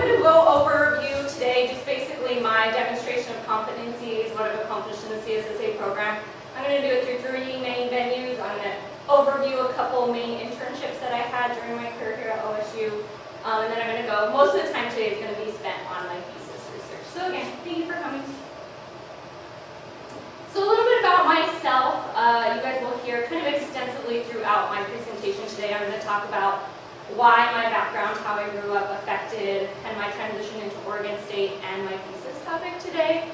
going to go overview today just basically my demonstration of competencies, what I've accomplished in the CSSA program. I'm going to do it through 3 main venues. I'm going to overview a couple main internships that I had during my career here at OSU. And then I'm going to go, most of the time today is going to be spent on my thesis research. So again, thank you for coming. So a little bit about myself. You guys will hear kind of extensively throughout my presentation today. I'm going to talk about why my background, how I grew up affected kind of my transition into Oregon State and my thesis topic today.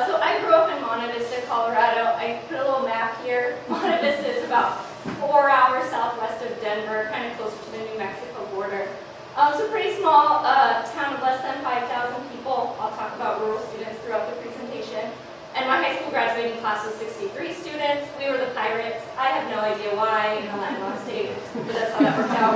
So I grew up in Monte Vista, Colorado. I put a little map here. Monte Vista is about 4 hours southwest of Denver, kind of closer to the New Mexico border. So pretty small town of less than 5,000 people. I'll talk about rural students throughout the presentation. And my high school graduating class was 63 students. We were the Pirates. I have no idea why in a landlocked state, but that's how that worked out.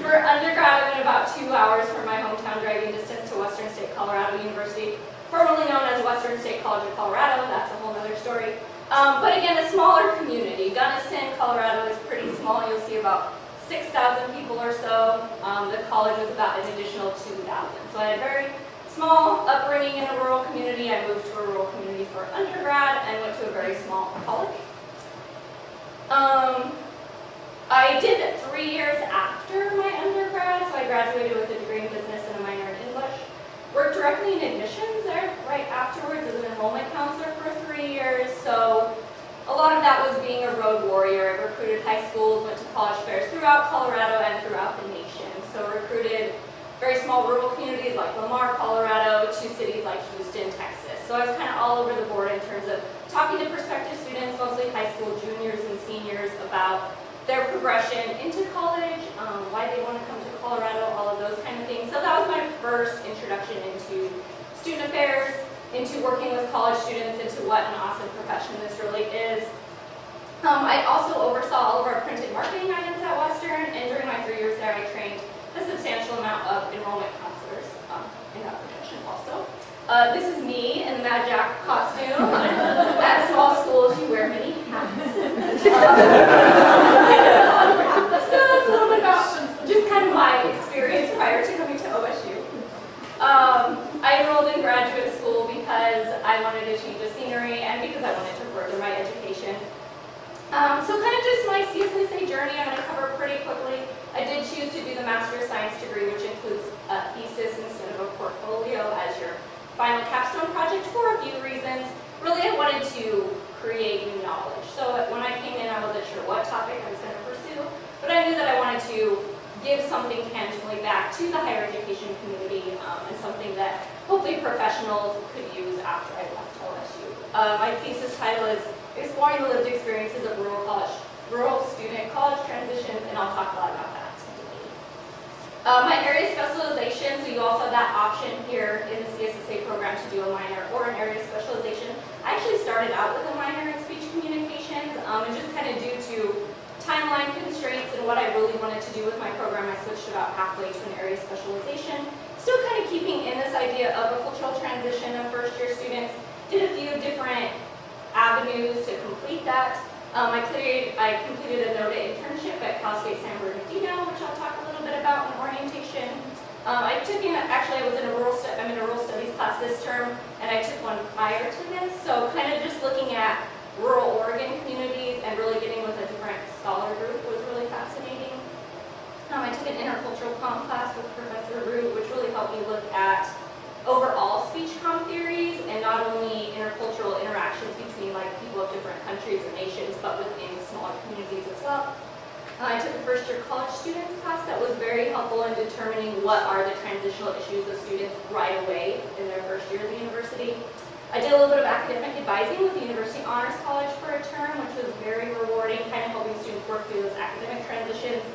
For undergrad, I went about 2 hours from my hometown driving distance to Western State Colorado University, formerly known as Western State College of Colorado. That's a whole other story. But again, a smaller community. Gunnison, Colorado is pretty small. You'll see about 6,000 people or so. The college was about an additional 2,000. So I had very small upbringing in a rural community. I moved to a rural community for undergrad and went to a very small college. I did it 3 years after my undergrad, so I graduated with a degree in business and a minor in English. Worked directly in admissions there right afterwards as an enrollment counselor for 3 years, so a lot of that was being a road warrior. I recruited high schools, went to college fairs throughout Colorado and throughout the nation. So recruited very small rural communities like Lamar, Colorado, to cities like Houston, Texas. So I was kind of all over the board in terms of talking to prospective students, mostly high school juniors and seniors, about their progression into college, why they want to come to Colorado, all of those kind of things. So that was my first introduction into student affairs, into working with college students, into what an awesome profession this really is. I also oversaw all of our printed marketing items at Western, and during my 3 years there, I trained a substantial amount of enrollment counselors in that profession also. This is me in the Mad Jack costume. At small schools, you wear many hats. So that's a little bit about just kind of my experience prior to coming to OSU. I enrolled in graduate school because I wanted to change the scenery and because I wanted to further my education. So kind of just my CSSA journey, I'm going to cover pretty quickly. I did choose to do the Master of Science degree, which includes a thesis instead of a portfolio as your final capstone project for a few reasons. Really, I wanted to create new knowledge. So when I came in, I wasn't sure what topic I was going to pursue, but I knew that I wanted to give something tangibly back to the higher education community and something that hopefully professionals could use after I left OSU. My thesis title is Exploring the Lived Experiences of Rural Student College Transitions, and I'll talk a lot about that today. My area specialization, so you also have that option here in the CSSA program to do a minor or an area specialization. I actually started out with a minor in speech communications, and just kind of due to timeline constraints and what I really wanted to do with my program, I switched about halfway to an area specialization. Still kind of keeping in this idea of a cultural transition of first-year students. Did a few different avenues to complete that. I completed a NODA internship at Cal State San Bernardino, which I'll talk a little bit about in orientation. I was in a rural studies class this term, and I took one prior to this. So kind of just looking at rural Oregon communities and really getting with a different scholar group was really fascinating. I took an intercultural comm class with Professor Root, which really helped me look at overall speech comm theories and not only intercultural interactions between like people of different countries or nations, but within smaller communities as well. I took a first-year college students class that was very helpful in determining what are the transitional issues of students right away in their first year of the university. I did a little bit of academic advising with the University Honors College for a term, which was very rewarding, kind of helping students work through those academic transitions.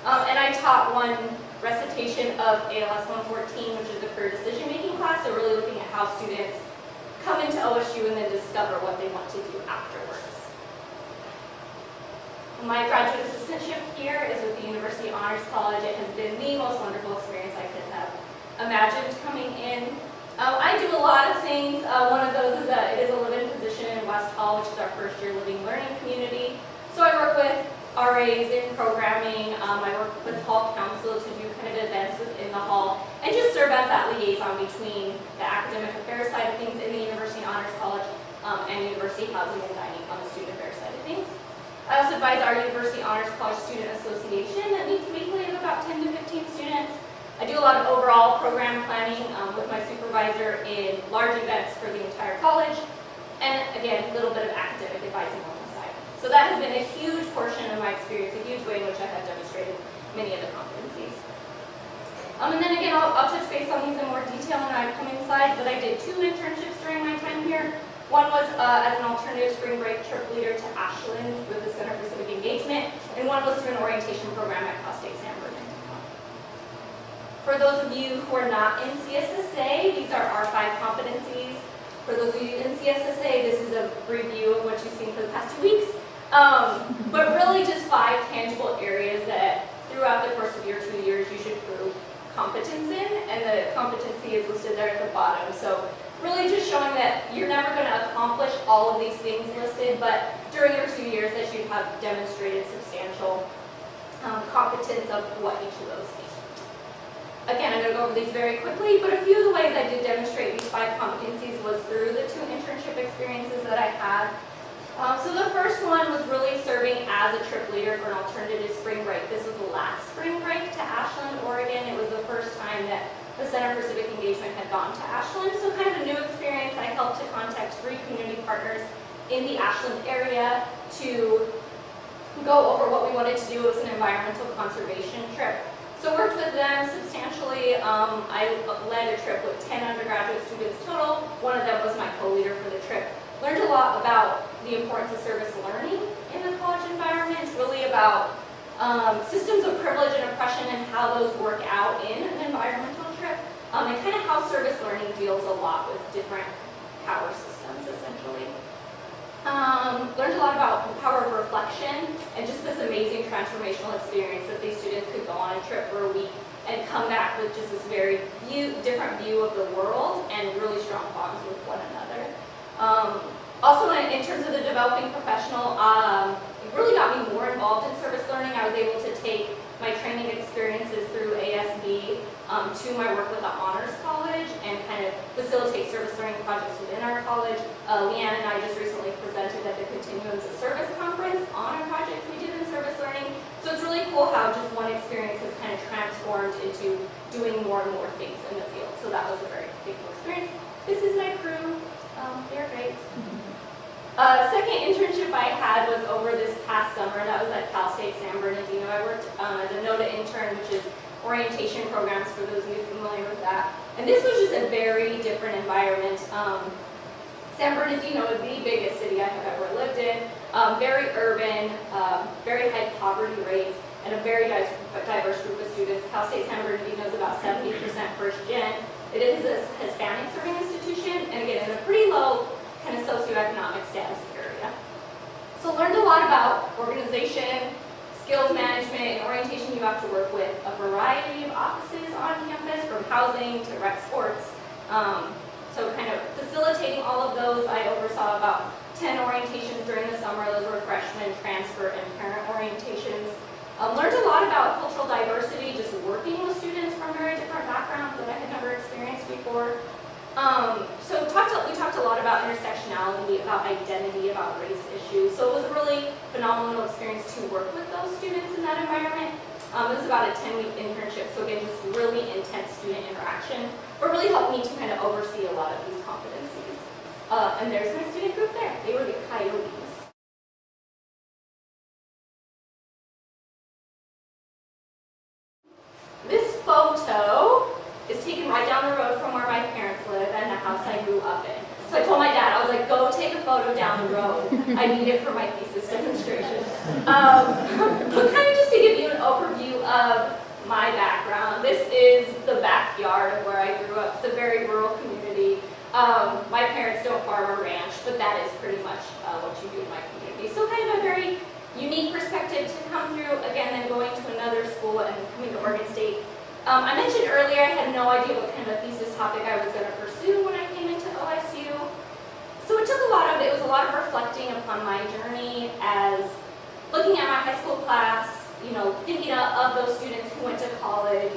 And I taught one recitation of ALS 114, which is a career decision-making class, so really looking at how students come into OSU and then discover what they want to do afterwards. My graduate assistantship here is with the University Honors College. It has been the most wonderful experience I could have imagined coming in. I do a lot of things. One of those is that it is a live-in position in West Hall, which is our first-year living learning community. So I work with RAs in programming. I work with hall council to do kind of events within the hall as that liaison between the academic affairs side of things in the University Honors College and University Housing and Dining on the student affairs side of things. I also advise our University Honors College Student Association that meets weekly of about 10 to 15 students. I do a lot of overall program planning with my supervisor in large events for the entire college, and again, a little bit of academic advising on the side. So that has been a huge portion of my experience, a huge way in which I have demonstrated many of the competencies. And then again, I'll touch base on these in more detail in our upcoming slides, but I did 2 internships during my time here. One was as an alternative spring break trip leader to Ashland with the Center for Civic Engagement, and one was through an orientation program at Cal State San Bernardino. For those of you who are not in CSSA, these are our 5 competencies. For those of you in CSSA, this is a review of what you've seen for the past 2 weeks. But really just 5 tangible areas that throughout the course of your 2 years you should prove competence in, and the competency is listed there at the bottom. So really just showing that you're never going to accomplish all of these things listed, but during your 2 years that you have demonstrated substantial competence of what each of those means. Again, I'm going to go over these very quickly, but a few of the ways I did demonstrate these 5 competencies was through the 2 internship experiences that I had. So the first one was really serving as a trip leader for an alternative spring break. This was the last spring break to Ashland, Oregon. It was the first time that the Center for Civic Engagement had gone to Ashland, so kind of a new experience. I helped to contact 3 community partners in the Ashland area to go over what we wanted to do. It was an environmental conservation trip. So worked with them substantially. I led a trip with 10 undergraduate students total. One of them was my co-leader for the trip. Learned a lot about the importance of service learning in the college environment, really about systems of privilege and oppression and how those work out in an environmental trip, and kind of how service learning deals a lot with different power systems, essentially. Learned a lot about the power of reflection and just this amazing transformational experience that these students could go on a trip for a week and come back with just this very different view of the world and really strong bonds with one another. Also, in terms of the developing professional, it really got me more involved in service learning. I was able to take my training experiences through ASB to my work with the Honors College and kind of facilitate service learning projects within our college. Leanne and I just recently presented at the Continuums of Service Conference on a project we did in service learning. So it's really cool how just one experience has kind of transformed into doing more and more things in the field. So that was a very big experience. This is my crew. They're great. Second internship I had was over this past summer. That was at Cal State San Bernardino. I worked as a NOTA intern, which is orientation programs for those of you familiar with that. And this was just a very different environment. San Bernardino is the biggest city I have ever lived in. Very urban, very high poverty rates, and a very diverse group of students. Cal State San Bernardino is about 70% first gen. It is a Hispanic serving institution, and again, in a pretty low kind of socioeconomic status area. So learned a lot about organization, skills management, and orientation. You have to work with a variety of offices on campus, from housing to rec sports. So kind of facilitating all of those. I oversaw about 10 orientations during the summer. Those were freshman, transfer, and parent orientations. Learned a lot about cultural diversity, just working with students from very different backgrounds that I had never experienced before. So we talked a lot about intersectionality, about identity, about race issues. So it was a really phenomenal experience to work with those students in that environment. It was about a 10-week internship, so again, just really intense student interaction, but really helped me to kind of oversee a lot of these competencies. And there's my student group there. They were the Coyotes. This photo is taken right down the road from where my parents live and the house I grew up in. So I told my dad, I was like, go take a photo down the road. I need it for my thesis demonstration. But kind of just to give you an overview of my background, this is the backyard of where I grew up. It's a very rural community. My parents don't farm or ranch, but that is pretty much what you do in my community. So kind of a very unique perspective to come through, again, then going to another school and coming to Oregon State. I mentioned earlier I had no idea what kind of a thesis topic I was going to pursue when I came into OSU. So it was a lot of reflecting upon my journey as looking at my high school class, thinking of those students who went to college,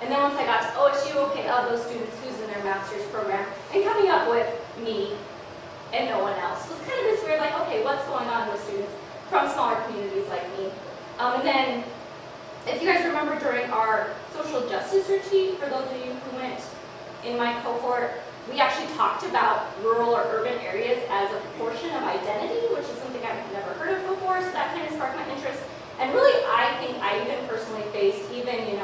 And then once I got to OSU, okay, of those students, who's in their master's program, and coming up with me and no one else was kind of this weird, like, okay, what's going on with students from smaller communities like me? And then, if you guys remember during our social justice retreat, for those of you who went in my cohort, we actually talked about rural or urban areas as a portion of identity, which is something I've never heard of before, so that kind of sparked my interest. And really, I think I even personally faced, even,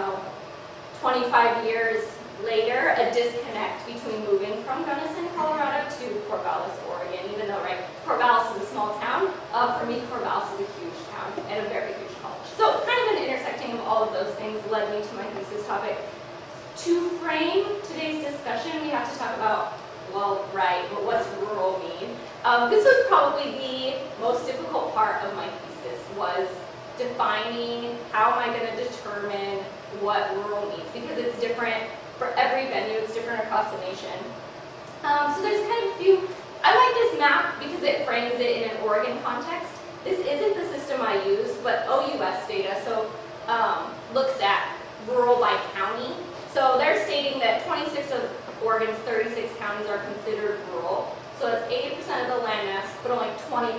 25 years later, a disconnect between moving from Gunnison, Colorado to Corvallis, Oregon, even though, right, Corvallis is a small town. For me, Corvallis is a huge town and a very huge college. So kind of an intersecting of all of those things led me to my thesis topic. To frame today's discussion, we have to talk about, well, right, but what's rural mean? This was probably the most difficult part of my thesis, was defining how am I going to determine what rural means, because it's different for every venue, it's different across the nation. So there's kind of a few, I like this map because it frames it in an Oregon context. This isn't the system I use, but OUS data, so looks at rural by county. So they're stating that 26 of Oregon's 36 counties are considered rural. So it's 80% of the landmass, but only 20%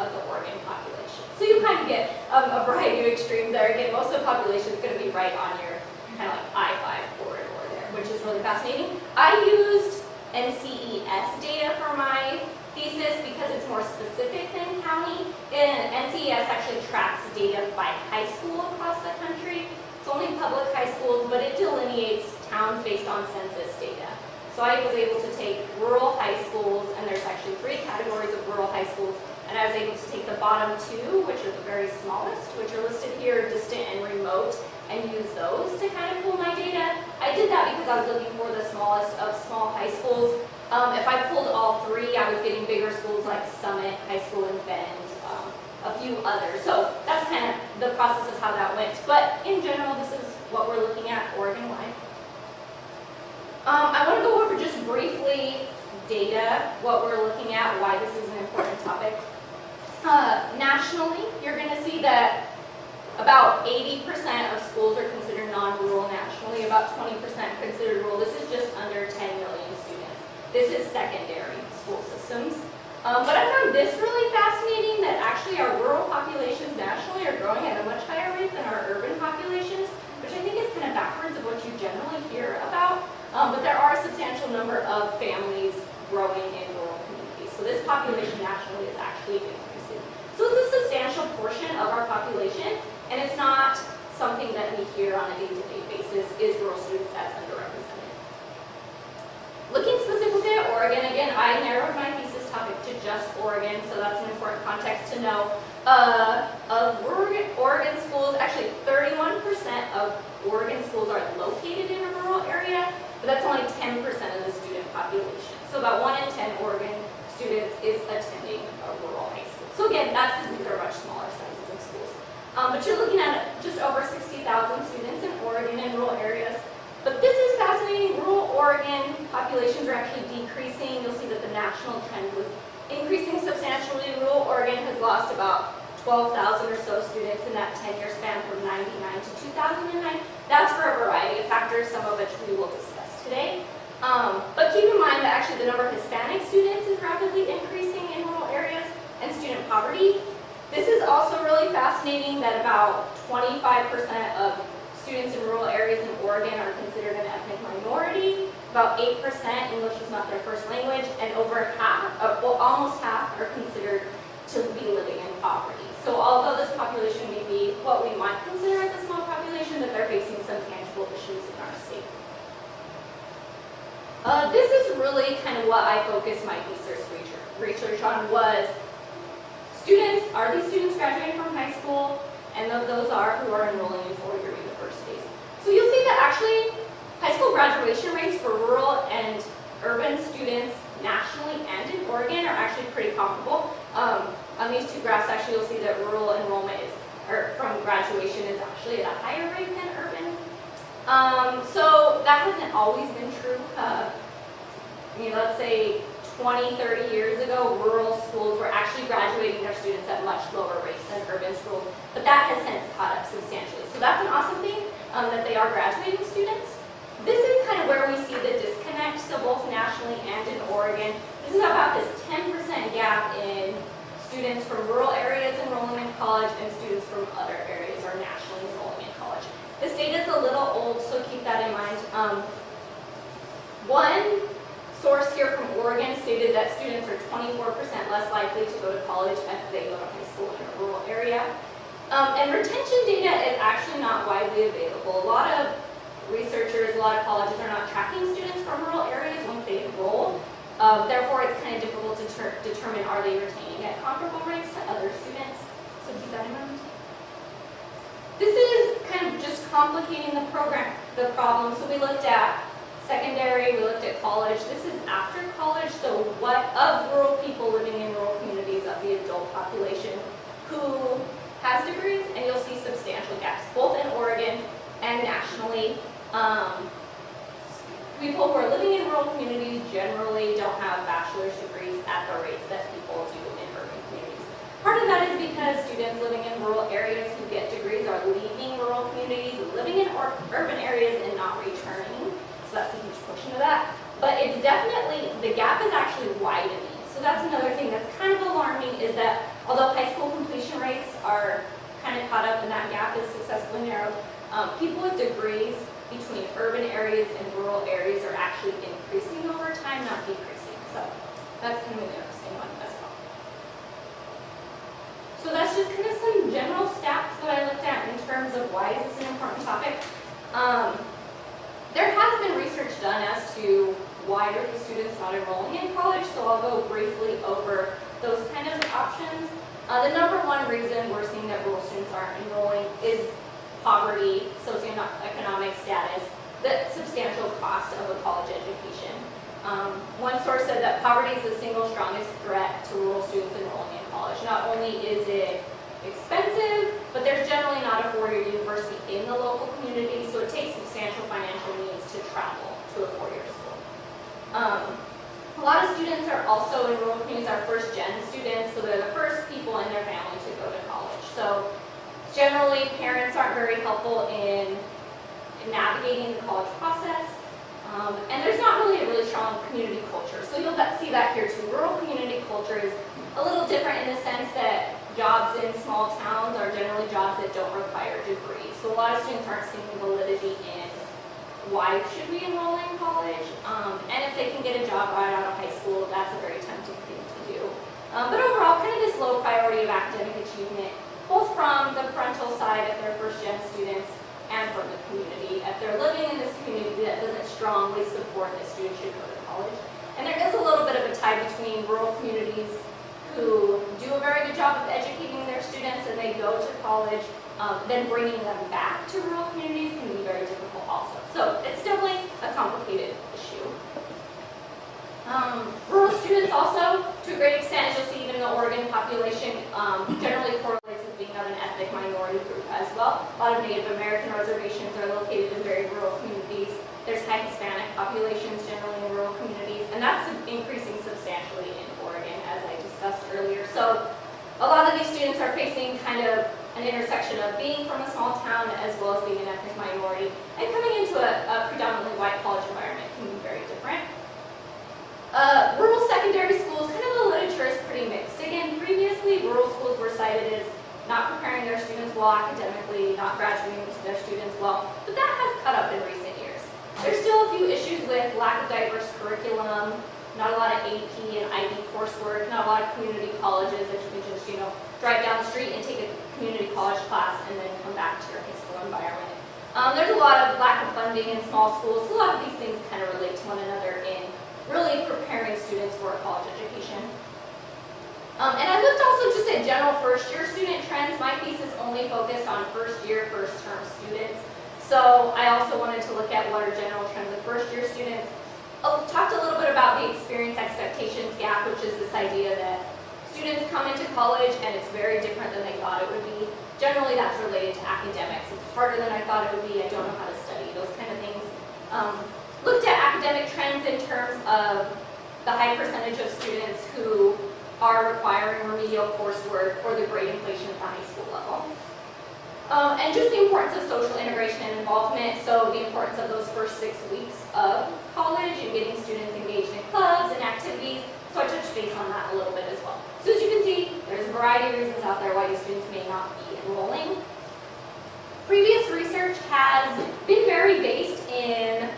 of the Oregon population. So you kind of get a variety of extremes there. Again, most of the population is going to be right on your kind of like I-5 corridor there, which is really fascinating. I used NCES data for my thesis because it's more specific than county. And NCES actually tracks data by high school across the country. It's only public high schools, but it delineates towns based on census data. So I was able to take rural high schools, and there's actually 3 categories of rural high schools, and I was able to take the bottom 2, which are the very smallest, which are listed here, distant and remote, and use those to kind of pull my data. I did that because I was looking for the smallest of small high schools. If I pulled all 3, I was getting bigger schools like Summit High School in Bend, a few others. So that's kind of the process of how that went. But in general, this is what we're looking at Oregon-wide. I want to go over just briefly data, what we're looking at, why this is an important topic. Nationally, you're going to see that about 80% of schools are considered non-rural nationally, about 20% considered rural. This is just under 10 million students. This is secondary school systems. But I found this really fascinating, that actually our rural populations nationally are growing at a much higher rate than our urban populations, which I think is kind of backwards of what you generally hear about. But there are a substantial number of families growing in rural communities. So this population nationally is actually increasing. So it's a substantial portion of our population, and it's not something that we hear on a day-to-day basis, is rural students as underrepresented. Looking specifically at Oregon, again, I narrowed my thesis topic to just Oregon, so that's an important context to know. Of Oregon schools, actually 31% of Oregon schools are located in a rural area, but that's only 10% of the student population. So about 1 in 10 Oregon students is attending a rural high school. So again, that's because these are much smaller sizes of schools. But you're looking at just over 60,000 students in Oregon in rural areas. But this is fascinating. Rural Oregon populations are actually decreasing. You'll see that the national trend was increasing substantially. Rural Oregon has lost about 12,000 or so students in that 10-year span from 99 to 2009. That's for a variety of factors, some of which we will discuss today. But keep in mind that actually the number of Hispanic students is rapidly increasing in rural areas, and student poverty. This is also really fascinating, that about 25% of students in rural areas in Oregon are considered an ethnic minority. About 8% English is not their first language, and over half, well, almost half, are considered to be living in poverty. So although this population may be what we might consider as a small population, that they're facing some tangible issues in our state. This is really kind of what I focused my thesis research on, was students, are these students graduating from high school? And those are who are enrolling in 4-year universities. So you'll see that actually high school graduation rates for rural and urban students nationally and in Oregon are actually pretty comparable. On these 2 graphs, actually, you'll see that rural enrollment from graduation is actually at a higher rate than urban. So that hasn't always been true. Let's say 20, 30 years ago, rural schools were actually graduating their students at much lower rates than urban schools, but that has since caught up substantially. So that's an awesome thing. that they are graduating students. This is kind of where we see the disconnect, so both nationally and in Oregon. This is about this 10% gap in students from rural areas enrolling in college and students from other areas are nationally enrolling in college. This data is a little old, so keep that in mind. One source here from Oregon stated that students are 24% less likely to go to college if they go to high school in a rural area. And retention data is actually not widely available. A lot of researchers, a lot of colleges are not tracking students from rural areas once they enroll. Therefore, it's kind of difficult to determine are they retaining at comparable rates to other students. So keep that in mind. This is kind of just complicating the problem. So we looked at secondary, we looked at college. This is after college, so what of rural people living in rural communities of the adult population who has degrees, and you'll see substantial gaps, both in Oregon and nationally. People who are living in rural communities generally don't have bachelor's degrees at the rates that people do in urban communities. Part of that is because students living in rural areas who get degrees are leaving rural communities, living in urban areas and not returning. So that's a huge portion of that. But it's definitely, the gap is actually widening. So that's another thing that's kind of alarming, is that although high school completion rates are kind of caught up and that gap is successfully narrowed, people with degrees between urban areas and rural areas are actually increasing over time, not decreasing. So that's kind of an interesting one as well. So that's just kind of some general stats that I looked at in terms of why is this an important topic. There has been research done as to why are these students not enrolling in college, so I'll go briefly over those kind of options. The number one reason we're seeing that rural students aren't enrolling is poverty, socioeconomic status, the substantial cost of a college education. One source said that poverty is the single strongest threat to rural students enrolling in college. Not only is it expensive, but there's generally not a four-year university in the local community, so it takes substantial financial means to travel to a four-year school. A lot of students are also in rural communities are first-gen students, so they're the first people in their family to go to college. So generally, parents aren't very helpful in navigating the college process, and there's not really a really strong community culture. So you'll see that here too. Rural community culture is a little different in the sense that jobs in small towns are generally jobs that don't require degrees. So a lot of students aren't seeing validity in why should we enroll in college, and if they can get a job right out of high school, that's a very tempting thing to do. But overall, kind of this low priority of academic achievement, both from the parental side if they're first-gen students and from the community. If they're living in this community that doesn't strongly support that students should go to college. And there is a little bit of a tie between rural communities who do a very good job of educating their students and they go to college, then bringing them back to rural communities can be very difficult also. So it's definitely a complicated issue. Rural students also, to a great extent, as you'll see even in the Oregon population, generally correlates with being of an ethnic minority group as well. A lot of Native American reservations are located in very rural communities. There's high Hispanic populations generally in rural communities, and that's increasing substantially in Oregon, as I discussed earlier. So a lot of these students are facing kind of an intersection of being from a small town as well as being an ethnic minority, and coming into a predominantly white college environment can be very different. Rural secondary schools, kind of the literature is pretty mixed. Again, previously rural schools were cited as not preparing their students well academically, not graduating their students well, but that has cut up in recent years. There's still a few issues with lack of diverse curriculum, not a lot of AP and IB coursework, not a lot of community colleges that you can just, drive down the street and take a community college class and then come back to your high school environment. There's a lot of lack of funding in small schools, so a lot of these things kind of relate to one another in really preparing students for a college education. And I looked also just at general first-year student trends. My thesis only focused on first-year, first-term students. So I also wanted to look at what are general trends of first-year students. I talked a little bit about the experience expectations gap, which is this idea that students come into college and it's very different than they thought it would be. Generally, that's related to academics. It's harder than I thought it would be. I don't know how to study, those kind of things. Looked at academic trends in terms of the high percentage of students who are requiring remedial coursework or the grade inflation at the high school level. And just the importance of social integration and involvement, so the importance of those first 6 weeks of college and getting students engaged in clubs and activities. So I touched base on that a little bit as well. So as you can see, there's a variety of reasons out there why these students may not be enrolling. Previous research has been very based in,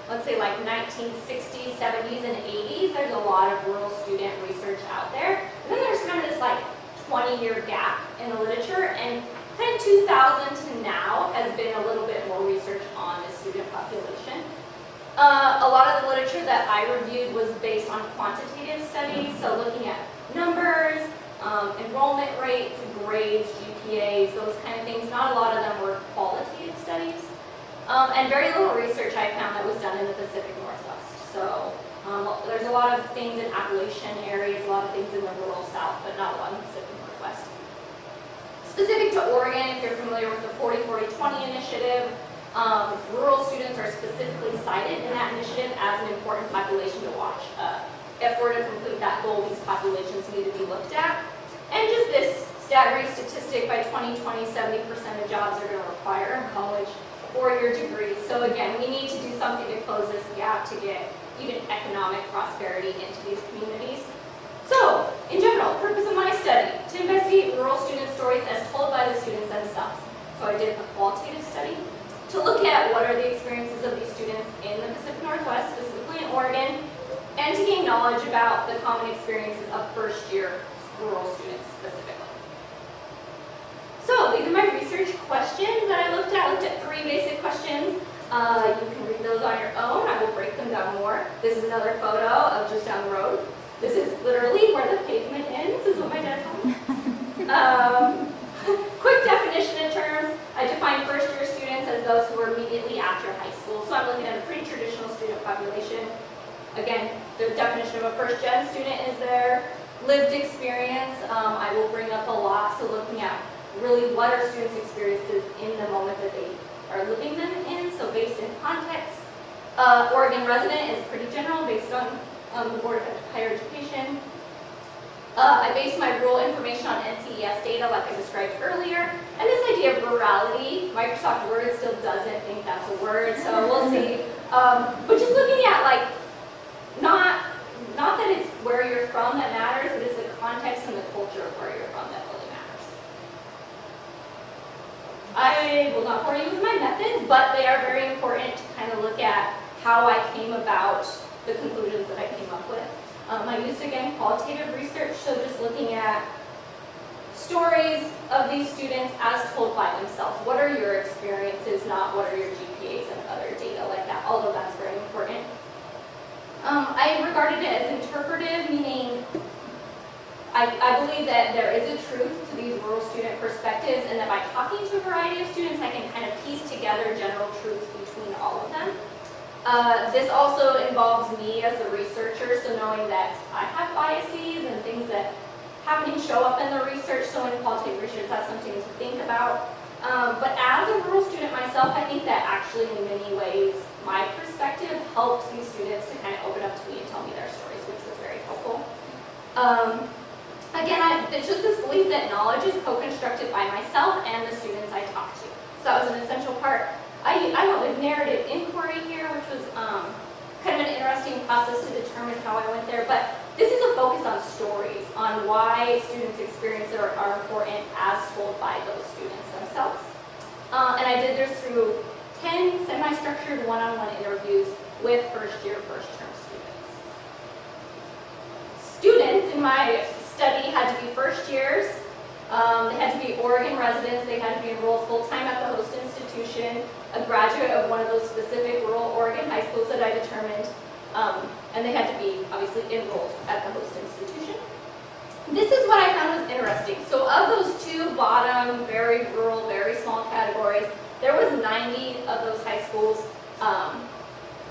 let's say, like 1960s, 70s, and 80s. There's a lot of rural student research out there. And then there's kind of this like 20-year gap in the literature, and kind of 2000 to now has been a little bit more research on the student population. A lot of the literature that I reviewed was based on quantitative studies, so looking at numbers, enrollment rates, grades, GPAs, those kind of things. Not a lot of them were qualitative studies. And very little research I found that was done in the Pacific Northwest. So there's a lot of things in Appalachian areas, a lot of things in the rural South, but not a lot in the Pacific Northwest. Specific to Oregon, if you're familiar with the 40-40-20 initiative, rural students are specifically cited in that initiative as an important population to watch. If we're to complete that goal, these populations need to be looked at. And just this staggering statistic, by 2020, 70% of jobs are going to require a college 4-year degree. So again, we need to do something to close this gap to get even economic prosperity into these communities. So, in general, purpose of my study, to investigate rural student stories as told by the students themselves. So I did a qualitative study to look at what are the experiences of these students in the Pacific Northwest, specifically in Oregon, and to gain knowledge about the common experiences of first-year rural students specifically. So these are my research questions that I looked at. I looked at 3 basic questions. You can read those on your own. I will break them down more. This is another photo of just down the road. This is literally where the pavement ends, is what my dad told me. Quick definition in terms, I define first-year students as those who are immediately after high school. So I'm looking at a pretty traditional student population. Again, the definition of a first-gen student is their lived experience. I will bring up a lot, so looking at really what are students' experiences in the moment that they are living them in, so based in context. Oregon resident is pretty general, based on the Board of Higher Education. I based my rural information on NCES data like I described earlier, and this idea of rurality, Microsoft Word still doesn't think that's a word, so we'll see. But just looking at like, not that it's where you're from that matters, but it's the context and the culture of where you're from that really matters. I will not bore you with my methods, but they are very important to kind of look at how I came about the conclusions that I came up with. I used, again, qualitative research, so just looking at stories of these students as told by themselves. What are your experiences, not what are your GPAs and other data like that, although that's very important. I regarded it as interpretive, meaning I believe that there is a truth to these rural student perspectives, and that by talking to a variety of students, I can kind of piece together general truths between all of them. This also involves me as a researcher, so knowing that I have biases and things that happen to show up in the research, so in qualitative research, that's something to think about. But as a rural student myself, I think that actually in many ways, my perspective helps these students to kind of open up to me and tell me their stories, which was very helpful. Again, it's just this belief that knowledge is co-constructed by myself and the students I talk to. So that was an essential part. I went with narrative inquiry here, which was kind of an interesting process to determine how I went there. But this is a focus on stories, on why students' experiences are important as told by those students themselves. And I did this through 10 semi-structured one-on-one interviews with first-year, first-term students. Students in my study had to be first years. They had to be Oregon residents. They had to be enrolled full-time at the host institution, a graduate of one of those specific rural Oregon high schools that I determined, and they had to be obviously enrolled at the host institution. This is what I found was interesting. So of those 2 bottom, very rural, very small categories, there was 90 of those high schools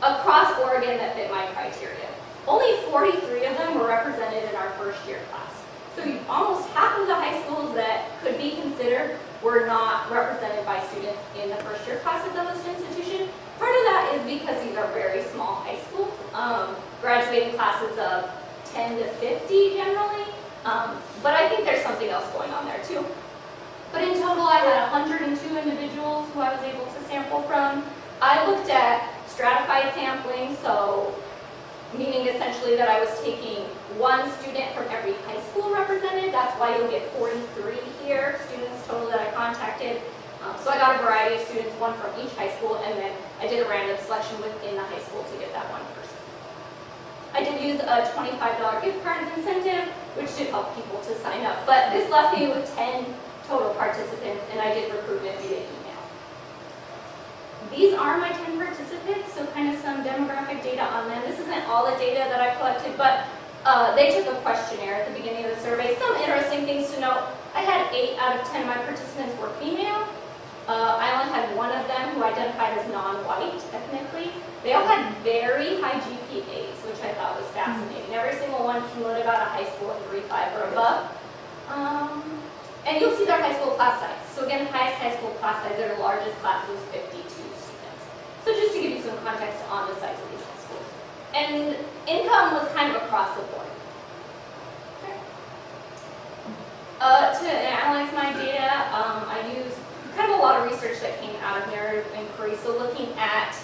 across Oregon that fit my criteria. Only 43 of them were represented in our first year class. So almost half of the high schools that could be considered were not represented by students in the first year class at the host institution. Part of that is because these are very small high schools, graduating classes of 10 to 50 generally. But I think there's something else going on there too. But in total, I had 102 individuals who I was able to sample from. I looked at stratified sampling, so meaning essentially that I was taking one student from every high school represented. That's why you'll get 43 here, students total that I contacted. So I got a variety of students, one from each high school, and then I did a random selection within the high school to get that one person. I did use a $25 gift card as incentive, which did help people to sign up. But this left me with 10 total participants, and I did recruitment via email. These are my 10 participants, so kind of some demographic data on them. This isn't all the data that I collected, but they took a questionnaire at the beginning of the survey. Some interesting things to note. I had 8 out of 10 of my participants were female. I only had one of them who identified as non-white ethnically. They all had very high GPAs, which I thought was fascinating. Every single one cumulative out of high school at 3.5 or above. And you'll see their high school class size. So again, highest high school class size, their largest class was 52 students. So just to give you some context on the size of these high schools. And income was kind of across the board. Okay. To analyze my data, I used kind of a lot of research that came out of narrative inquiry. So looking at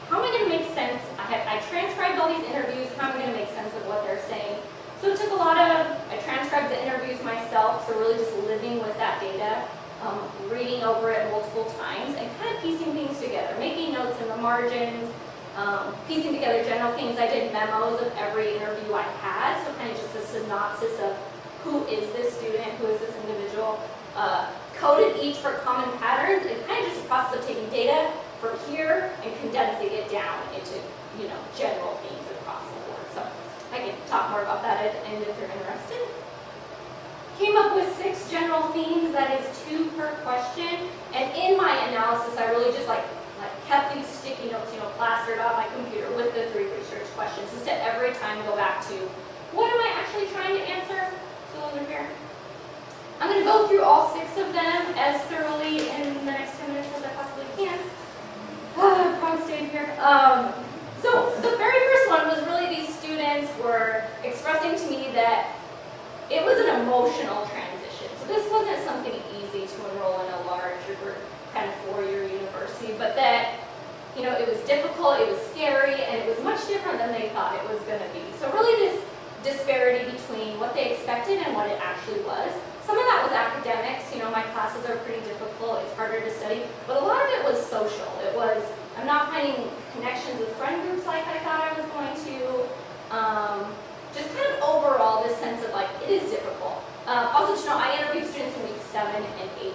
how am I going to make sense, I transcribed all these interviews, how am I going to make sense of what they're saying. So it took a lot of, I transcribed the interviews myself, so really just living with that data, reading over it multiple times, and kind of piecing things together, making notes in the margins, piecing together general things. I did memos of every interview I had, so kind of just a synopsis of who is this student, who is this individual, coded each for common patterns, and kind of just a process of taking data from here and condensing it down into, general themes across the board. So I can talk more about that at the end if you're interested. Came up with 6 general themes, that is 2 per question. And in my analysis, I really just kept these sticky notes, plastered on my computer with the 3 research questions, just to every time go back to, what am I actually trying to answer? So those are here. I'm going to go through all 6 of them as thoroughly in the next 10 minutes as I possibly can. I promise staying here. So the very first one was really these students were expressing to me that it was an emotional transition. So this wasn't something easy to enroll in a larger kind of 4-year university, but that it was difficult, it was scary, and it was much different than they thought it was going to be. So really this disparity between what they expected and what it actually was. Some of that was academics, my classes are pretty difficult, it's harder to study, but a lot of it was social. It was, I'm not finding connections with friend groups like I thought I was going to. Just kind of overall this sense of it is difficult. Also to know, I interviewed students in week 7 and 8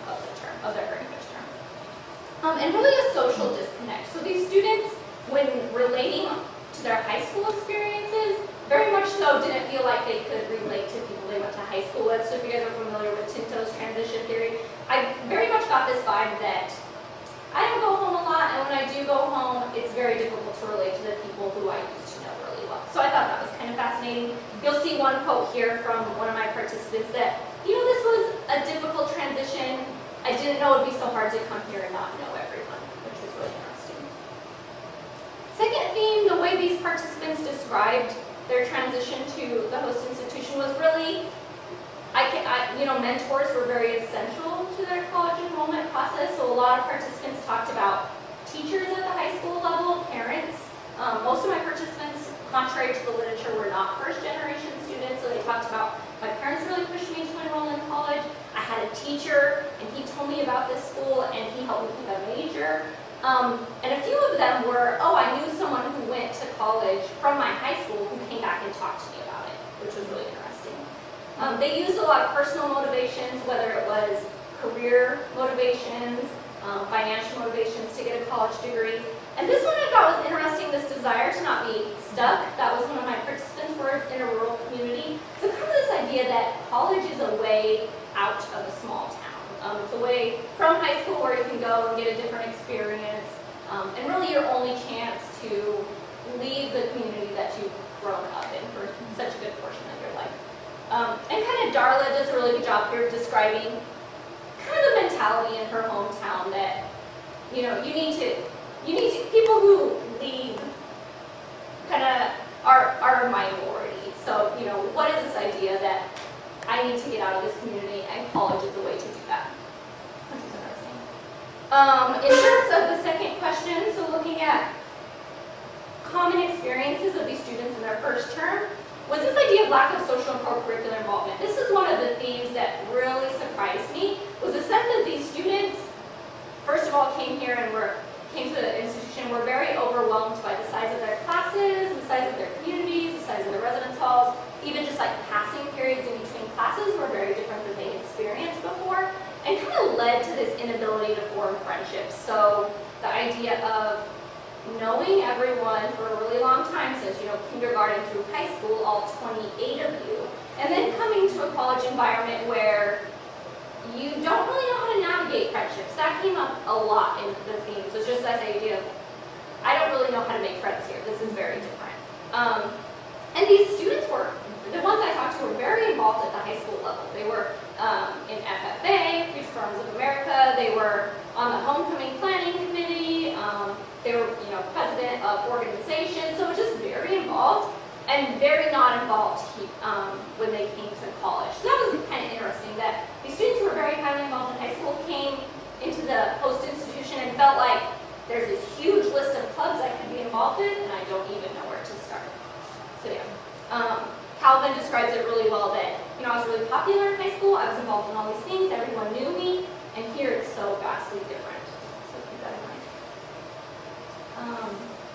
of their very first term. And really a social disconnect. So these students, when relating to their high school experiences, very much so didn't feel like they could relate to people they went to high school with. So if you guys are familiar with Tinto's transition theory, I very much got this vibe that I don't go home a lot, and when I do go home, it's very difficult to relate to the people who I used to know really well. So I thought that was kind of fascinating. You'll see one quote here from one of my participants that, this was a difficult transition. I didn't know it would be so hard to come here and not know everyone, which was really interesting. Second theme, the way these participants described their transition to the host institution was really, mentors were very essential to their college enrollment process. So a lot of participants talked about teachers at the high school level, parents. Most of my participants, contrary to the literature, were not first-generation students. So they talked about, my parents really pushed me to enroll in college. I had a teacher, and he told me about this school, and he helped me pick a major. And a few of them were, I knew someone who went to college from my high school who came back and talked to me about it, which was really interesting. They used a lot of personal motivations, whether it was career motivations, financial motivations to get a college degree. And this one I thought was interesting, this desire to not be stuck. That was one of my participants' words, in a rural community. So kind of this idea that college is a way out of a small town. It's a way from high school where you can go and get a different experience, and really your only chance to leave the community that you've grown up in for such a good portion of your life. And kind of Darla does a really good job here of describing kind of the mentality in her hometown that, you need to, people who leave kind of are a minority. So, what is this idea that I need to get out of this community and college is the way to do experiences of these students in their first term was this idea of lack of social and co-curricular involvement. This is one of the themes that really surprised me, was the sense that these students, first of all, came here and came to the institution, were very overwhelmed by the size of their classes, the size of their communities, the size of their residence halls, even just like passing periods in between classes were very different than they experienced before, and kind of led to this inability to form friendships. So the idea of knowing everyone for a really long time, since kindergarten through high school, all 28 of you, and then coming to a college environment where you don't really know how to navigate friendships. That came up a lot in the themes. It's just that idea of, I don't really know how to make friends here. This is very different. And these students were, the ones I talked to were very involved at the high school level. They were in FFA, Future Farmers of America. They were on the homecoming planning committee. They were, president of organizations. So it was just very involved and very not involved when they came to college. So that was kind of interesting that these students who were very highly involved in high school came into the host institution and felt like there's this huge list of clubs I could be involved in and I don't even know where to start. So yeah. Calvin describes it really well that, I was really popular in high school, I was involved in all these things, everyone knew me, and here it's so vastly different. So keep that in mind.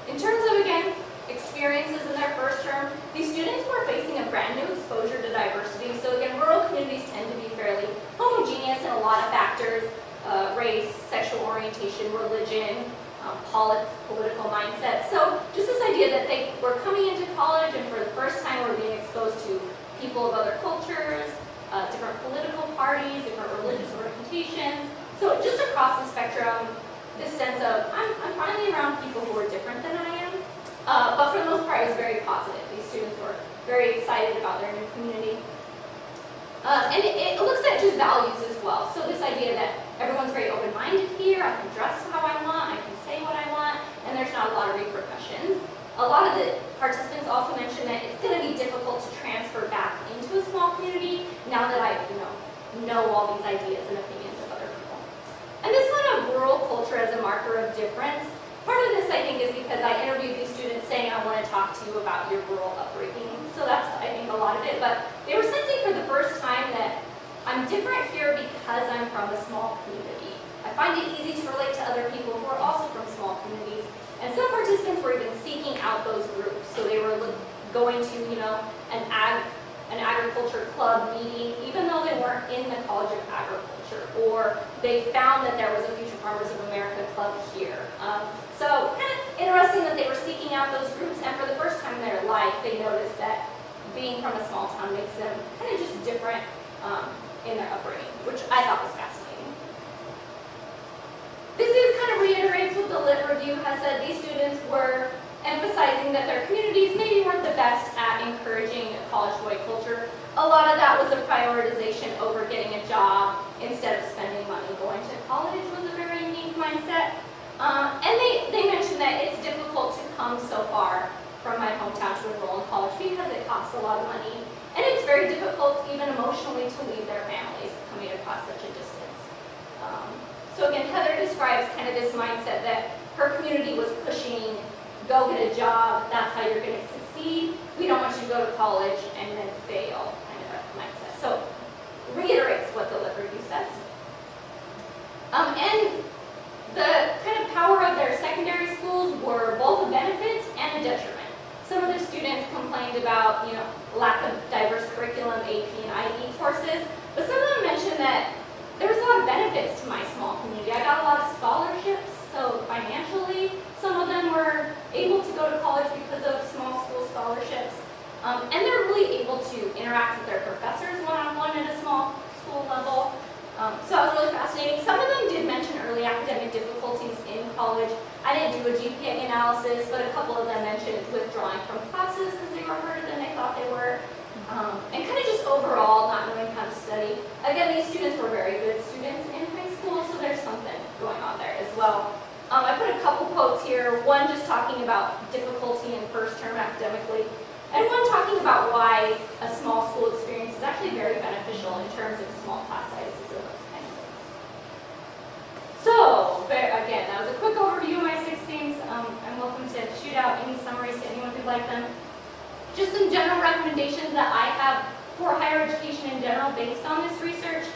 In terms of, again, experiences in their first term, these students were facing a brand new exposure to diversity. So again, rural communities tend to be fairly homogeneous in a lot of factors, race, sexual orientation, religion, political mindset. So just this idea that they were coming into college and for the first time were being exposed to people of other cultures, different political parties, different religious orientations. So just across the spectrum, this sense of, I'm finally around people who are different than I am. But for the most part, it was very positive. These students were very excited about their new community. And it looks at just values as well. So this idea that everyone's very open-minded here, I can dress how I want, I can say what I want, and there's not a lot of repercussions. A lot of the participants also mentioned that it's going to be difficult to transfer back into a small community now that I know all these ideas and opinions of other people. And this one of rural culture as a marker of difference, part of this I think is because I interviewed these students saying I want to talk to you about your rural upbringing. So that's I think a lot of it, but they were sensing for the first time that I'm different here because I'm from a small community. I find it easy to relate to other people who are also from small communities. And some participants were even seeking out those groups. So they were going to, an agriculture club meeting, even though they weren't in the College of Agriculture, or they found that there was a Future Farmers of America club here. So kind of interesting that they were seeking out those groups, and for the first time in their life, they noticed that being from a small town makes them kind of just different in their upbringing, which I thought was fascinating. This kind of reiterates what the Lit Review has said. These students were emphasizing that their communities maybe weren't the best at encouraging a college boy culture. A lot of that was a prioritization over getting a job instead of spending money. Going to college was a very unique mindset. And they mentioned that it's difficult to come so far from my hometown to enroll in college because it costs a lot of money. And it's very difficult even emotionally to leave their families coming across such a distance. So again, Heather describes kind of this mindset that her community was pushing, go get a job, that's how you're going to succeed. We don't want you to go to college and then fail, kind of a mindset. So reiterates what the Lit Review says. And the kind of power of their secondary schools were both a benefit and a detriment. Some of the students complained about, lack of diverse curriculum, AP and IE courses, but some of them mentioned that there was a lot of benefits to my small community. I got a lot of scholarships, so financially, some of them were able to go to college because of small school scholarships. And they're really able to interact with their professors one-on-one at a small school level. So that was really fascinating. Some of them did mention early academic difficulties in college. I didn't do a GPA analysis, but a couple of them mentioned withdrawing from classes because they were harder than they thought they were. And kind of just overall not knowing how to study. Again, these students were very good students in high school, so there's something going on there as well. I put a couple quotes here, one just talking about difficulty in first term academically, and one talking about why a small school experience is actually very beneficial in terms of small class sizes and those kind of things. So, again, that was a quick overview of my 6 themes. I'm welcome to shoot out any summaries to anyone who you'd like them. Just some general recommendations that I have for higher education in general based on this research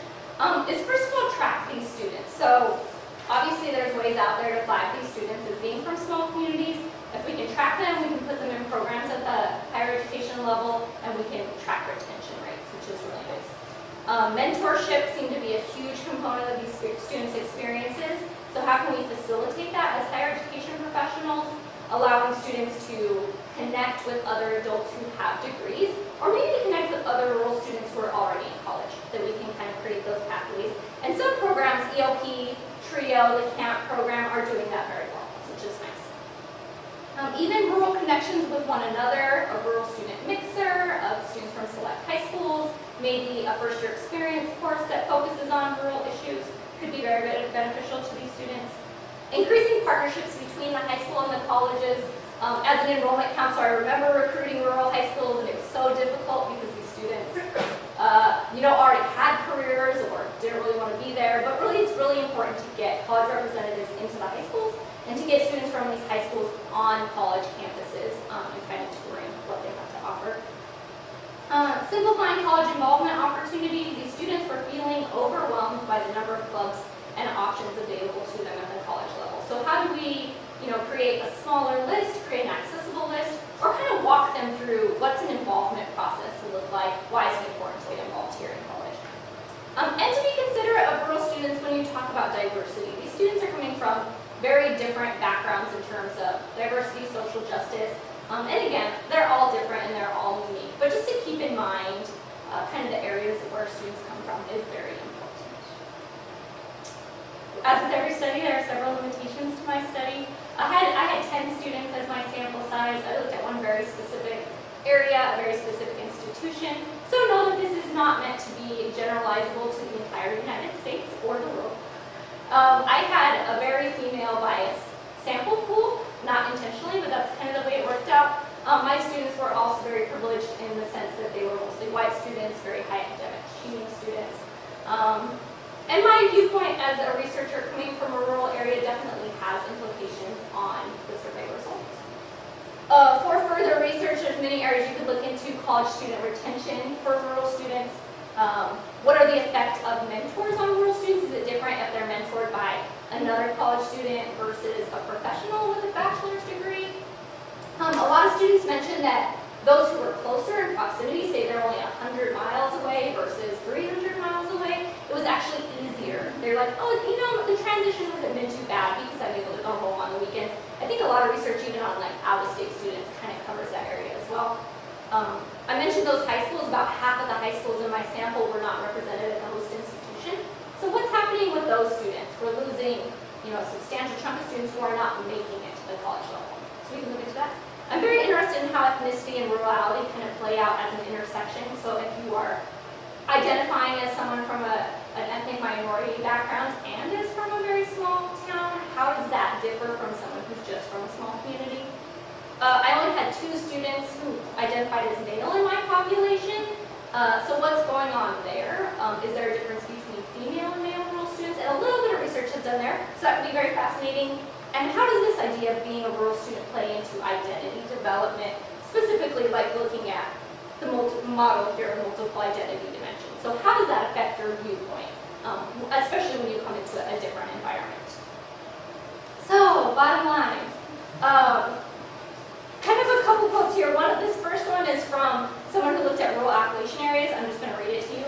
is first of all, track these students. So obviously there's ways out there to flag these students as being from small communities. If we can track them, we can put them in programs at the higher education level, and we can track retention rates, which is really nice. Mentorship seemed to be a huge component of these students' experiences. So how can we facilitate that as higher education professionals, allowing students to connect with other adults who have degrees, or maybe connect with other rural students who are already in college, that we can kind of create those pathways. And some programs, ELP, TRIO, the CAMP program, are doing that very well, which is nice. Even rural connections with one another, a rural student mixer of students from select high schools, maybe a first-year experience course that focuses on rural issues could be very beneficial to these students. Increasing partnerships between the high school and the colleges. As an enrollment counselor, I remember recruiting rural high schools, and it was so difficult because these students already had careers or didn't really want to be there, but really it's really important to get college representatives into the high schools and to get students from these high schools on college campuses and kind of touring what they have to offer. Simplifying college involvement opportunities. These students were feeling overwhelmed by the number of clubs and options available to them at the college level. So how do we create a smaller list, create an accessible list, or kind of walk them through what's an involvement process to look like, why is it important to get involved here in college. And to be considerate of rural students when you talk about diversity. These students are coming from very different backgrounds in terms of diversity, social justice, and again, they're all different and they're all unique. But just to keep in mind kind of the areas where students come from is very important. As with every study, there are several limitations to my study. I had 10 students as my sample size. I looked at one very specific area, a very specific institution. So know that this is not meant to be generalizable to the entire United States or the world. I had a very female-biased sample pool, not intentionally, but that's kind of the way it worked out. My students were also very privileged in the sense that they were mostly white students, very high academic achieving students. And my viewpoint as a researcher coming from a rural area definitely has implications on the survey results. For further research, there's many areas you could look into: college student retention for rural students. What are the effects of mentors on rural students? Is it different if they're mentored by another college student versus a professional with a bachelor's degree? A lot of students mentioned that those who were closer in proximity, say they're only 100 miles away versus 300 miles away, it was actually easier. They're like, oh, the transition hasn't been too bad because I'm able to go home on the weekends. I think a lot of research even on out-of-state students kind of covers that area as well. I mentioned those high schools. About half of the high schools in my sample were not represented at the host institution. So what's happening with those students? We're losing a substantial chunk of students who are not making it to the college level. So we can look into that. I'm very interested in how ethnicity and rurality kind of play out as an intersection. So if you are identifying as someone from an ethnic minority background and is from a very small town, how does that differ from someone who's just from a small community? I only had 2 students who identified as male in my population. So what's going on there? Is there a difference between female and male rural students? And a little bit of research is done there, so that would be very fascinating. And how does this idea of being a rural student play into identity development, specifically like looking at the model here of multiple identity dimensions? So how does that affect your viewpoint, especially when you come into a different environment? So, bottom line, kind of a couple quotes here. This first one is from someone who looked at rural Appalachian areas. I'm just going to read it to you.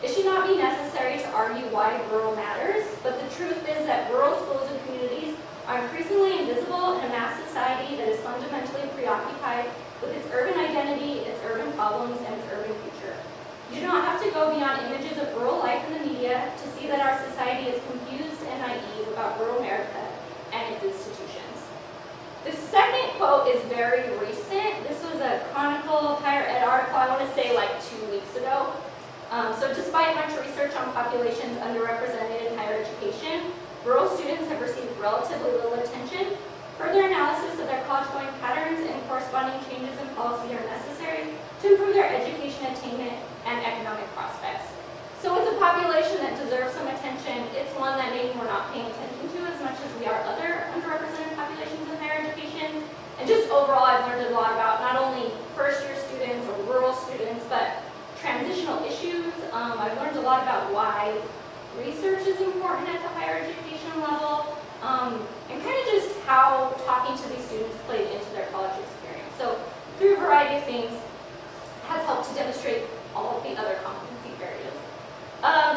It should not be necessary to argue why rural matters, but the truth is that rural schools and communities are increasingly invisible in a mass society that is fundamentally preoccupied with its urban identity, its urban problems, and its urban future. You do not have to go beyond images of rural life in the media to see that our society is confused and naive about rural America and its institutions. The second quote is very recent. This was a Chronicle of Higher Ed article, I want to say like 2 weeks ago. So despite much research on populations underrepresented in higher education, rural students have received relatively little attention. Further analysis of their college-going patterns and corresponding changes in policy are necessary to improve their education attainment and economic prospects. So it's a population that deserves some attention. It's one that maybe we're not paying attention to as much as we are other underrepresented populations in higher education. And just overall, I've learned a lot about not first-year students or rural students, but transitional issues. I've learned a lot about why research is important at the higher education level, and kind of just how talking to these students played into their college experience. So through a variety of things, has helped to demonstrate all of the other competency areas.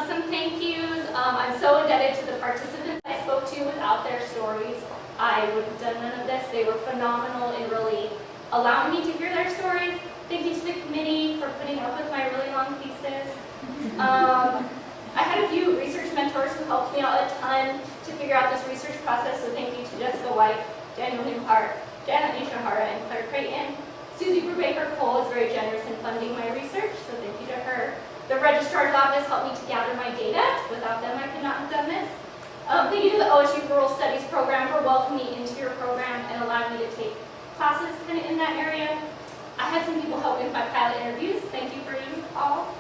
Some thank yous. I'm so indebted to the participants I spoke to. Without their stories, I would have done none of this. They were phenomenal in really allowing me to hear their stories. Thank you to the committee for putting up with my really long thesis. I had a few research mentors who helped me out a ton to figure out this research process, so thank you to Jessica White, Daniel Newhart, Janet Nishihara, and Claire Creighton. Susie Brubaker-Cole is very generous in funding my research, so thank you to her. The registrar's office helped me to gather my data. Without them, I could not have done this. Thank you to the OSU Rural Studies program for welcoming me into your program and allowing me to take classes kind of in that area. I had some people help me with my pilot interviews. Thank you for you all.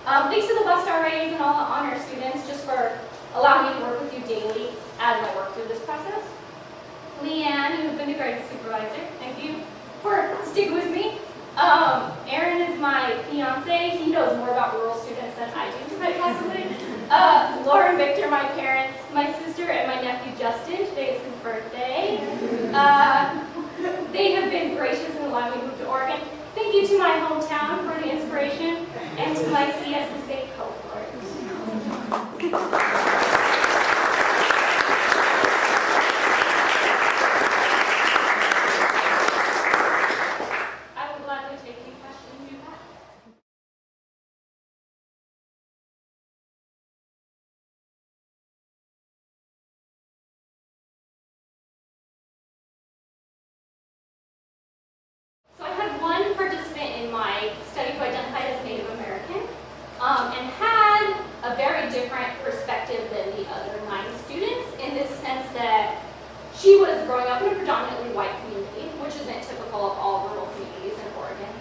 Thanks to the West RAs and all the honor students just for allowing me to work with you daily as I work through this process. Leanne, you've been a great supervisor. Thank you for sticking with me. Aaron is my fiance. He knows more about rural students than I do, quite possibly. Laura and Victor, my parents, my sister, and my nephew Justin. Today is his birthday. They have been gracious in allowing me to move to Oregon. Thank you to my hometown for the inspiration, and to my CSSA cohort. I will gladly take any questions you have. So I had one participant in my study who identified as Native American and had a very different perspective than the other 9 students in this sense that she was growing up in a predominantly white community, which isn't typical of all rural communities in Oregon.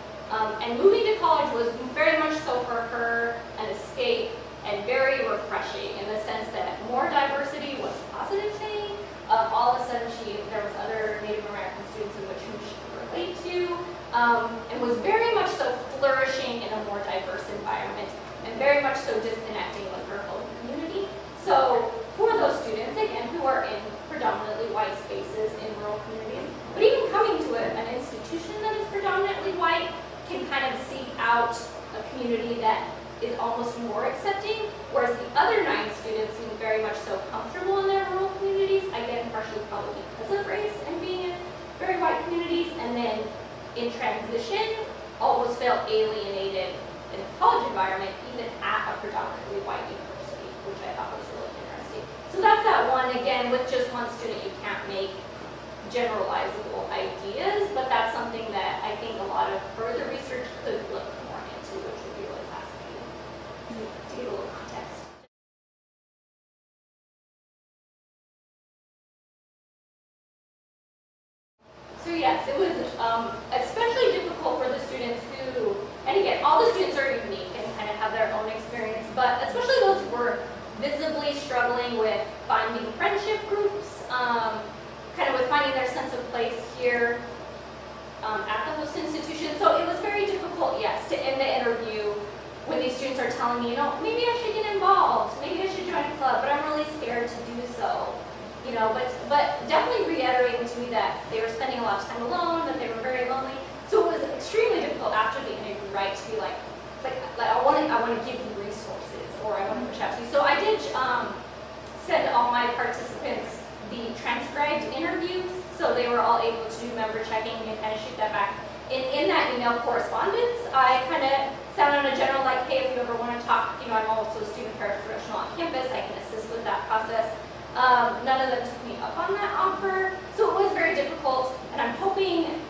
And moving to college was very much so for her an escape and very refreshing in the sense that more diversity was a positive thing. All of a sudden there was other Native American students in which whom she could relate to, and was very much so flourishing in a more diverse environment, and very much so disconnecting with her own community. So for those students, again, who are in predominantly white spaces in rural communities, but even coming to an institution that is predominantly white can kind of seek out a community that is almost more accepting, whereas the other 9 students seem very much so comfortable in their rural communities, again, partially probably because of race and being in very white communities, and then in transition, almost felt alienated in a college environment, even at a predominantly white university, which I thought was really interesting. So that's that one. Again, with just one student, you can't make generalizable ideas, but that's something that I think a lot of further research could look more into, which would be really fascinating to get a little context. So yes, it was especially difficult for the students who, and again, all the students are unique and kind of have their own experience, but especially those who were visibly struggling with finding friendship groups, kind of with finding their sense of place here at the host institution. So it was very difficult, yes, to end the interview when these students are telling me, you know, maybe I should get involved, maybe I should join a club, but I'm really scared to do so. You know, but definitely reiterating to me that they were spending a lot of time alone, that they were very lonely. So it was extremely difficult after the interview, right, to be like I want to give you resources, or I want to push out to you. So I did send all my participants the transcribed interviews, so they were all able to do member checking and kind of shoot that back. In that email correspondence, I kind of sent on a general like, hey, if you ever want to talk, you know, I'm also a student paraprofessional on campus, I can assist with that process. None of them took me up on that offer, so it was very difficult, and I'm hoping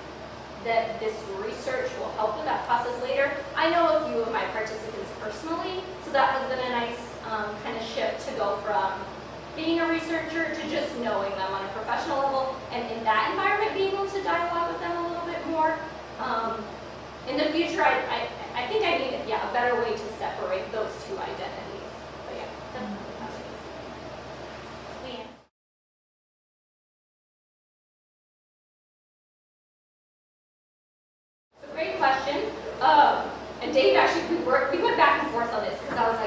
that this research will help with that process later. I know a few of my participants personally, so that has been a nice kind of shift to go from being a researcher to just knowing them on a professional level, and in that environment being able to dialogue with them a little bit more. In the future, I think I need a better way to separate those two identities. But yeah, definitely. Great question. And Dave actually, we went back and forth on this because I was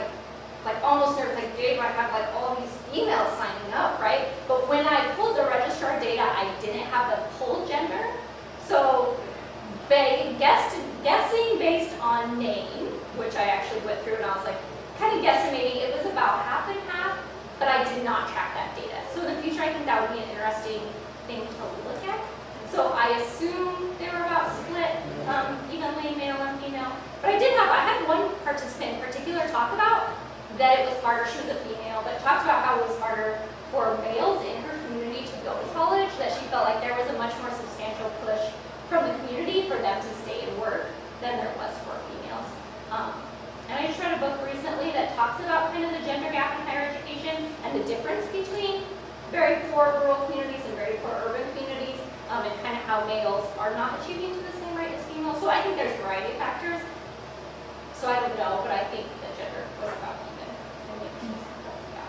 like almost nervous, like Dave might have like all these females signing up, right? But when I pulled the registrar data, I didn't have the full gender. So guessing based on name, which I actually went through and I was like, kind of guesstimating, it was about half and half, but I did not track that data. So in the future, I think that would be an interesting thing to look at. So I assume they were about split evenly, male and female. But I had one participant in particular talk about that it was harder, she was a female, but talked about how it was harder for males in her community to go to college, that she felt like there was a much more substantial push from the community for them to stay and work than there was for females. And I just read a book recently that talks about kind of the gender gap in higher education and the difference between very poor rural communities and very poor urban communities, and kind of how males are not achieving to the same rate as females. So I think there's a variety of factors. So I don't know, but I think the gender was about even. Yeah.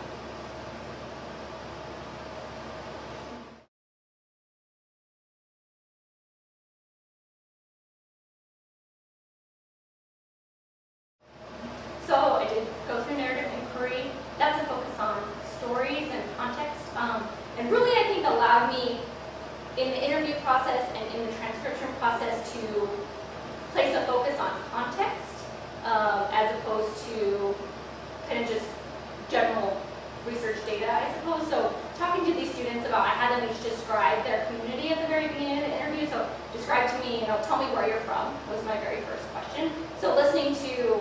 So I did go through narrative inquiry. That's a focus on stories and context, and really I think allowed me in the interview process and in the transcription process to place a focus on context as opposed to kind of just general research data, I suppose. So talking to these students about, I had them each describe their community at the very beginning of the interview. So describe to me, tell me where you're from was my very first question. So listening to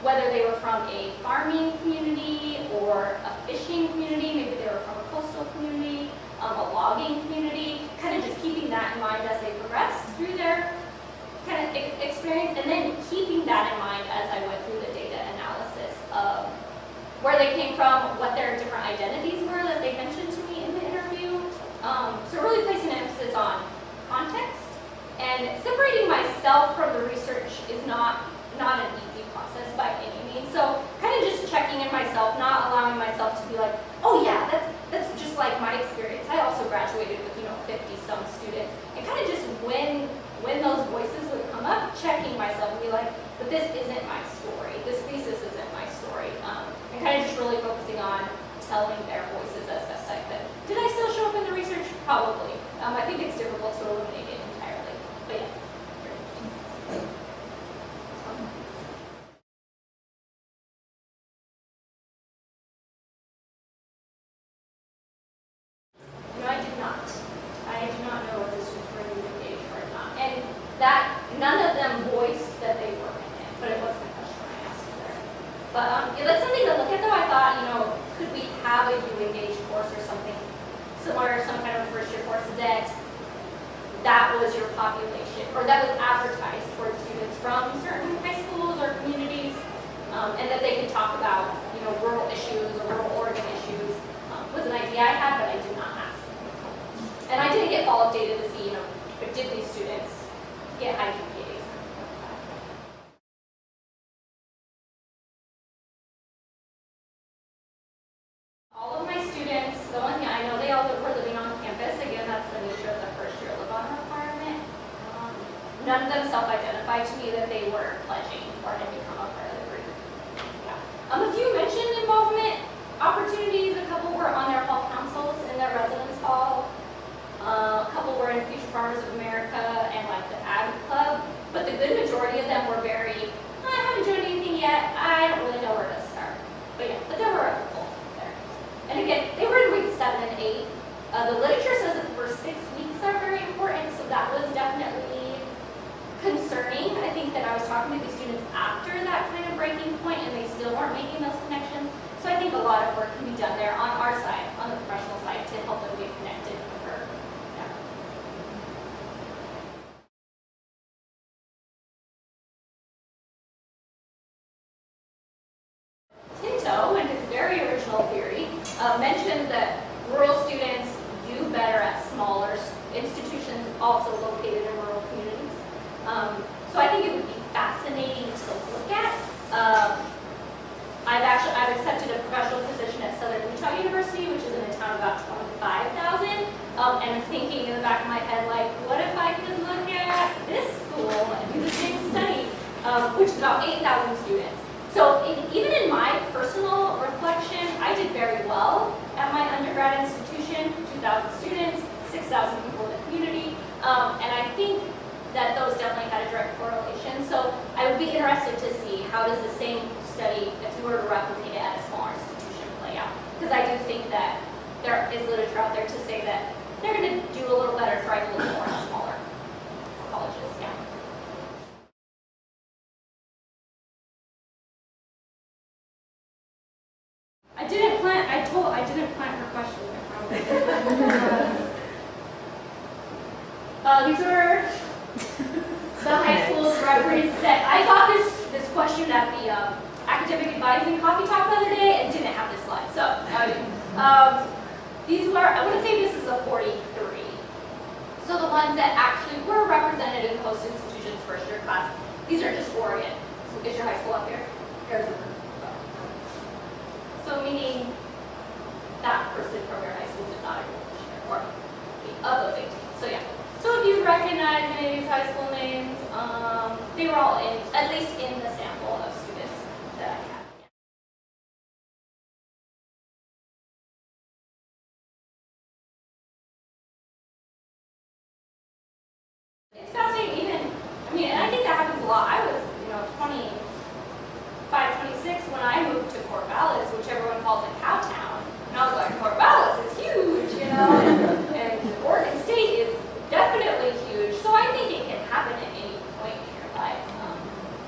whether they were from a farming community or a fishing community, maybe they were from a coastal community, a logging community, kind of just keeping that in mind as they progressed through their kind of experience, and then keeping that in mind as I went through the data analysis of where they came from, what their different identities were that they mentioned to me in the interview. So really placing an emphasis on context, and separating myself from the research is not an easy process by any means. So kind of just checking in myself, not allowing myself to be like, oh yeah, that's just like my experience. I also graduated with 50-some students, and kind of just when those voices would come up, checking myself and be like, but this isn't my story. This thesis isn't my story. And kind of just really focusing on telling their voices as best I could. Did I still show up in the research? Probably. I think it's difficult to eliminate it entirely. But yeah. None of them voiced that they were in it, but it wasn't a question I asked either. But that's something to look at though. I thought, could we have a You Engage course or something similar, some kind of first year course that was your population, or that was advertised towards students from certain high schools or communities, and that they could talk about, rural issues or rural Oregon issues, was an idea I had, but I did not ask. And I didn't get follow-up data to see, but did these students get high GPAs? All of my students, the one thing I know, they all were living on campus. Again, that's the nature of the first year live-on requirement. None of them self-identified to me that they were pledging or had become a part of the group. Yeah. A few mentioned involvement opportunities. A couple were on their hall councils in their residence hall. A couple were in Future Farmers of America and like the Ag Club, but the good majority of them were very, I haven't joined anything yet, I don't really know where to start. But yeah, but there were a couple there. And again, they were in week 7 and 8. The literature says that the first 6 weeks are very important, so that was definitely concerning. I think that I was talking to these students after that kind of breaking point and they still weren't making those connections. So I think a lot of work can be done there on our side, on the professional side, to help them get connected with her. Tinto, in his very original theory, mentioned that rural students do better at smaller institutions also located in rural communities. So I think it would be fascinating to look at. I've accepted a professional position at Southern Utah University, which is in a town of about 25,000. about 8,000 students. So even in my personal reflection, I did very well at my undergrad institution, 2,000 students, 6,000 people in the community, and I think that those definitely had a direct correlation. So I would be interested to see how does the same study, if you were to replicate it at a smaller institution, play out. Because I do think that there is literature out there to say that they're going to do a little better, thrive a little more in smaller colleges. Yeah. I didn't plan her question. These are the high schools represent. I got this question at the academic advising coffee talk the other day and didn't have this slide. So these were, I would say this is a 43. So the ones that actually were represented in host institutions first year class, these are just Oregon. So is your high school up here? Arizona. So meaning that person from your high school did not enroll this year, or of those 18. So yeah. So if you recognize any of these high school names, they were all in, at least in the sample of students that I had. It's fascinating even, I mean, and I think that happens a lot. I was, 25, 26 when I moved to Corvallis, which everyone calls a cow town. And I was like, Corvallis is huge, and Oregon State is definitely huge. So I think it can happen at any point in your life.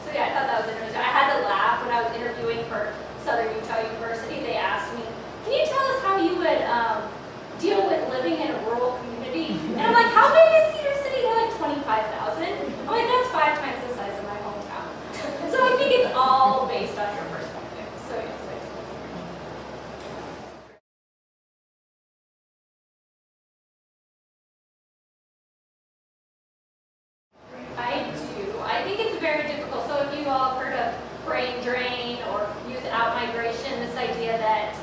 So yeah, I thought that was interesting. I had to laugh when I was interviewing for Southern Utah University. They asked me, can you tell us how you would deal with living in a rural community? And I'm like, how big is Cedar City? They're like 25,000. I'm like, that's 5 times the size of my hometown. And so I think it's all based on your perspective. So yes, I do. I think it's very difficult. So if you all have heard of brain drain or youth out-migration, this idea that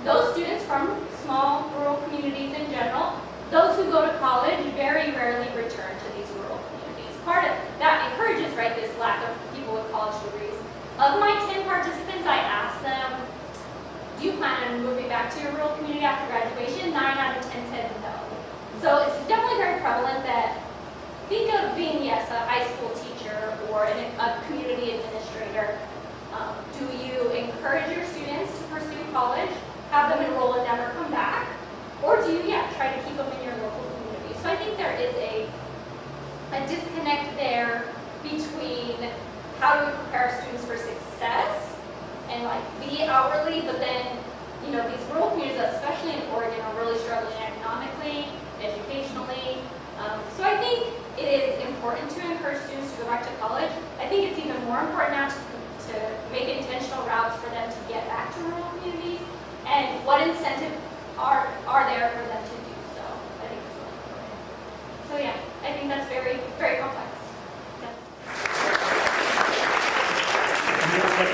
those students from small rural communities in general, those who go to college very rarely return to these rural communities. Part of that encourages, right, this lack of people with college degrees. Of my 10 participants, I asked them, do you plan on moving back to your rural community after graduation? 9 out of 10 said no. So it's definitely very prevalent that think of being, yes, a high school teacher or a community administrator. Do you encourage your students to pursue college, have them enroll and never come back? Or do you, try to keep them in your local community? So I think there is a disconnect there between how do we prepare students for success and be outwardly, but then, these rural communities, especially in Oregon, are really struggling economically, educationally. So I think it is important to encourage students to go back to college. I think it's even more important now to make intentional routes for them to get back to rural communities, and what incentives are there for them to do so. I think it's really important. So yeah, I think that's very, very complex.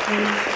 Yeah.